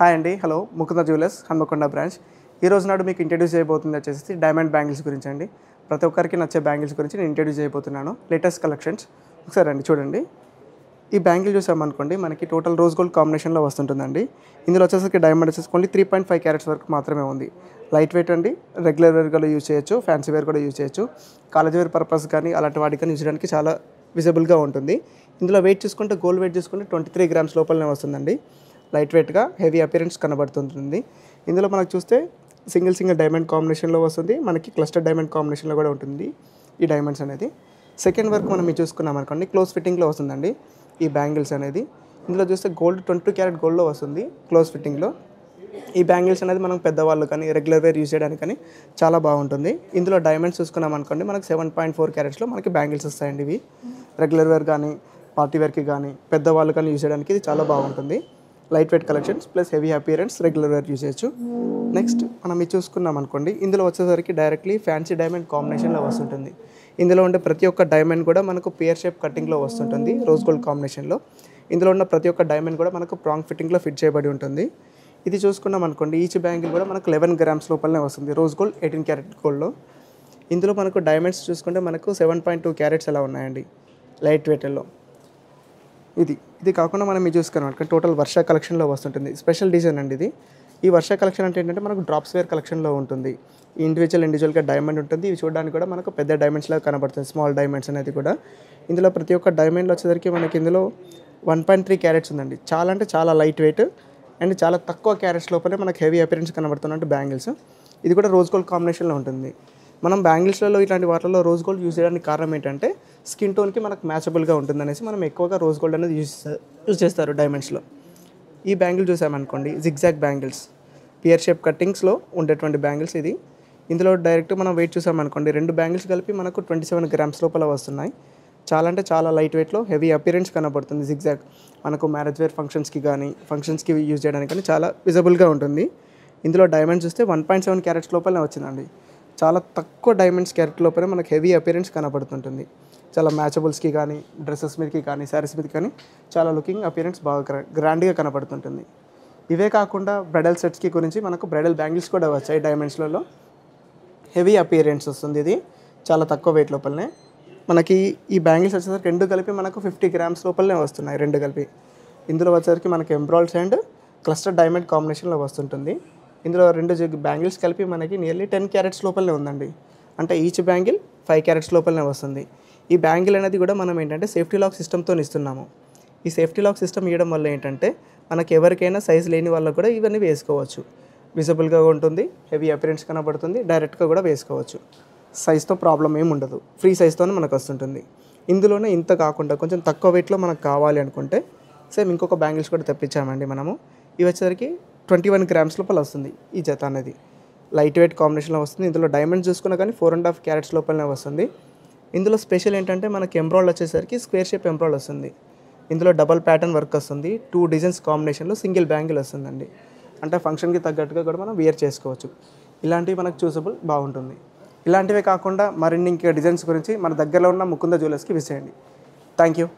Hi అండి, hello. Mukunda jewellers, Hanamkonda branch. ఈ రోజు నాడు మీకు ఇంట్రడ్యూస్ చేయబోతుంది వచ్చేసి డైమండ్ బ్యాంగిల్స్ గురించి అండి. ప్రతి ఒక్కరికి నచ్చే బ్యాంగిల్స్ గురించి నేను ఇంట్రడ్యూస్ చేయబోతున్నాను. లేటెస్ట్ కలెక్షన్స్ ఒకసారి రండి చూడండి. ఈ బ్యాంగిల్ చూసామనుకోండి, మనకి టోటల్ రోజ్ గోల్డ్ కాంబినేషన్లో వస్తుంటుందండి. ఇందులో వచ్చేసరికి డైమండ్ వచ్చేసి ఓన్లీ 3.5 క్యారెట్స్ వరకు మాత్రమే ఉంది. లైట్ వెయిట్ అండి, రెగ్యులర్ వేర్ కూడా యూజ్ చేయొచ్చు, ఫ్యాన్సీ వేర్ కూడా యూజ్ చేయొచ్చు. కాలేజ్ వేర్ పర్పస్ కానీ అలాంటి వాటికి కానీ యూజ్ చేయడానికి చాలా విజిబుల్గా ఉంటుంది. ఇందులో వెయిట్ చూసుకుంటే గోల్డ్ వెయిట్ చూసుకుంటే 23 గ్రామ్స్ లోపలనే వస్తుందండి. లైట్ వెయిట్గా హెవీ అపిరెన్స్ కనబడుతుంటుంది. ఇందులో మనకు చూస్తే సింగిల్ డైమండ్ కాంబినేషన్లో వస్తుంది, మనకి క్లస్టర్ డైమండ్ కాంబినేషన్లో కూడా ఉంటుంది ఈ డైమండ్స్ అనేది. సెకండ్ వర్క్ మనం చూసుకున్నాం అనుకోండి, క్లోజ్ ఫిట్టింగ్లో వస్తుందండి ఈ బ్యాంగిల్స్ అనేది. ఇందులో చూస్తే గోల్డ్ 22 క్యారెట్ గోల్డ్లో వస్తుంది క్లోజ్ ఫిట్టింగ్లో. ఈ బ్యాంగిల్స్ అనేది మనం పెద్దవాళ్ళు కానీ రెగ్యులర్ వేర్ యూజ్ చేయడానికి కానీ చాలా బాగుంటుంది. ఇందులో డైమండ్స్ చూసుకున్నాం అనుకోండి, మనకి 7.4 క్యారెట్స్లో మనకి బ్యాంగిల్స్ వస్తాయండి. ఇవి రెగ్యులర్ వేర్ కానీ పార్టీ వేర్కి కానీ పెద్దవాళ్ళు కానీ యూజ్ చేయడానికి ఇది చాలా బాగుంటుంది. Light weight collections plus heavy appearance, regular wear use చేయొచ్చు. నెక్స్ట్ మనం ఇది చూసుకున్నాం అనుకోండి, ఇందులో వచ్చేసరికి డైరెక్ట్లీ ఫ్యాన్సీ డైమండ్ కాంబినేషన్లో వస్తుంటుంది. ఇందులో ఉండే ప్రతి ఒక్క డైమండ్ కూడా మనకు పియర్ షేప్ కటింగ్లో వస్తుంటుంది రోజ్ గోల్డ్ కాంబినేషన్లో. ఇందులో ఉన్న ప్రతి ఒక్క డైమండ్ కూడా మనకు ప్రాంగ్ ఫిట్టింగ్లో ఫిట్ చేయబడి ఉంటుంది. ఇది చూసుకున్నాం అనుకోండి, ఈచ్ బ్యాంగిల్ కూడా మనకు 11 గ్రామ్స్ లోపలనే వస్తుంది రోజ్ గోల్డ్ 18 క్యారెట్ గోల్డ్లో. ఇందులో మనకు డైమండ్స్ చూసుకుంటే మనకు 7.2 క్యారెట్స్ అలా ఉన్నాయండి లైట్ వెయిట్లో. ఇది కాకుండా మనం ఇది చూసుకున్నాం అనుకోండి, టోటల్ వర్ష కలెక్షన్లో వస్తుంటుంది. స్పెషల్ డిజైన్ అండి ఇది. ఈ వర్ష కలెక్షన్ అంటే ఏంటంటే మనకు డ్రాప్స్ వేర్ కలెక్షన్లో ఉంటుంది. ఈ ఇండివిజువల్గా డైమండ్ ఉంటుంది. ఇవి చూడడానికి కూడా మనకు పెద్ద డైమండ్స్ లాగా కనబడుతుంది, స్మాల్ డైమండ్స్ అనేది కూడా. ఇందులో ప్రతి ఒక్క డైమండ్లో వచ్చేసరికి మనకి ఇందులో 1.3 క్యారెట్స్ ఉందండి. చాలా అంటే చాలా లైట్ వెయిట్ అండ్ చాలా తక్కువ క్యారెట్స్ లోపలే మనకు హెవీ అపిరెన్స్ కనబడుతున్నట్టు బ్యాంగిల్స్. ఇది కూడా రోజ్ గోల్డ్ కాంబినేషన్లో ఉంటుంది. మనం బ్యాంగిల్స్లలో ఇట్లాంటి వాటిల్లో రోజ్ గోల్డ్ యూజ్ చేయడానికి కారణం ఏంటంటే స్కిన్ టోన్కి మనకు మ్యాచబుల్గా ఉంటుందనేసి మనం ఎక్కువగా రోజ్ గోల్డ్ అనేది యూజ్ చేస్తారు డైమండ్స్లో. ఈ బ్యాంగిల్ చూసామనుకోండి, జిగ్జాగ్ బ్యాంగిల్స్, పియర్ షేప్ కట్టింగ్స్లో ఉండేటువంటి బ్యాంగిల్స్ ఇది. ఇందులో డైరెక్ట్ మనం వెయిట్ చూసామనుకోండి, 2 బ్యాంగిల్స్ కలిపి మనకు 27 గ్రామ్స్ లోపల వస్తున్నాయి. చాలా అంటే చాలా లైట్ వెయిట్లో హెవీ అపిరెన్స్ కనబడుతుంది. జిగ్జాగ్ మనకు మ్యారేజ్ వేర్ ఫంక్షన్స్కి యూజ్ చేయడానికి కానీ చాలా విజిబుల్గా ఉంటుంది. ఇందులో డైమండ్స్ చూస్తే 1.7 క్యారెట్స్ లోపలనే వచ్చిందండి. చాలా తక్కువ డైమండ్స్ క్యారెట్ లోపలే మనకు హెవీ అపిరెన్స్ కనబడుతుంటుంది. చాలా మ్యాచబుల్స్కి కానీ డ్రెస్సెస్ మీదకి కానీ శారీస్ మీదకి కానీ చాలా లుకింగ్ అపిరెన్స్ బాగా గ్రాండ్గా కనబడుతుంటుంది. ఇవే కాకుండా బ్రైడల్ సెట్స్కి గురించి మనకు బ్రైడల్ బ్యాంగిల్స్ కూడా వచ్చాయి డైమండ్స్లలో. హెవీ అపిరెన్స్ వస్తుంది. ఇది చాలా తక్కువ వెయిట్ లోపలనే మనకి ఈ బ్యాంగిల్స్ వచ్చేసరికి 2 కలిపి మనకు 50 గ్రామ్స్ లోపలనే వస్తున్నాయి 2 కలిపి. ఇందులో వచ్చేసరికి మనకి ఎంబ్రాయిడ్స్ అండ్ క్లస్టర్ డైమండ్ కాంబినేషన్లో వస్తుంటుంది. ఇందులో 2 బ్యాంగిల్స్ కలిపి మనకి నియర్లీ 10 క్యారెట్స్ లోపలనే ఉందండి. అంటే ఈచ్ బ్యాంగిల్ 5 క్యారెట్స్ లోపలనే వస్తుంది. ఈ బ్యాంగిల్ అనేది కూడా మనం ఏంటంటే సేఫ్టీ లాక్ సిస్టమ్తో ఇస్తున్నాము. ఈ సేఫ్టీ లాక్ సిస్టమ్ ఇవ్వడం వల్ల ఏంటంటే మనకి ఎవరికైనా సైజ్ లేని వాళ్ళకు కూడా ఇవన్నీ వేసుకోవచ్చు. విజిబుల్గా ఉంటుంది, హెవీ అపిరెన్స్ కనబడుతుంది, డైరెక్ట్గా కూడా వేసుకోవచ్చు. సైజ్తో ప్రాబ్లం ఏమి ఉండదు, ఫ్రీ సైజ్తోనే మనకు వస్తుంటుంది. ఇందులోనే ఇంత కాకుండా కొంచెం తక్కువ వెయిట్లో మనకు కావాలి అనుకుంటే సేమ్ ఇంకొక బ్యాంగిల్స్ కూడా తెప్పించామండి మనము. ఇవి వచ్చేసరికి 21 గ్రామ్స్ లోపల వస్తుంది ఈ జత అనేది. లైట్ వెయిట్ కాంబినేషన్లో వస్తుంది. ఇందులో డైమండ్స్ చూసుకున్నా కానీ 4.5 క్యారెట్స్ లోపలనే వస్తుంది. ఇందులో స్పెషల్ ఏంటంటే మనకి ఎంబ్రాయిడ్ వచ్చేసరికి స్క్వేర్ షేప్ ఎంబ్రాయిడ్ వస్తుంది. ఇందులో డబల్ ప్యాటర్న్ వర్క్ వస్తుంది. 2 డిజైన్స్ కాంబినేషన్లో సింగిల్ బ్యాంగిల్ వస్తుందండి. అంటే ఫంక్షన్కి తగ్గట్టుగా కూడా మనం వేర్ చేసుకోవచ్చు. ఇలాంటివి మనకు చూసబుల్ బాగుంటుంది. ఇలాంటివే కాకుండా మరిన్ని ఇంకా డిజైన్స్ గురించి మన దగ్గరలో ఉన్న ముకుంద జ్యువెలర్స్కి విసియండి. Thank you.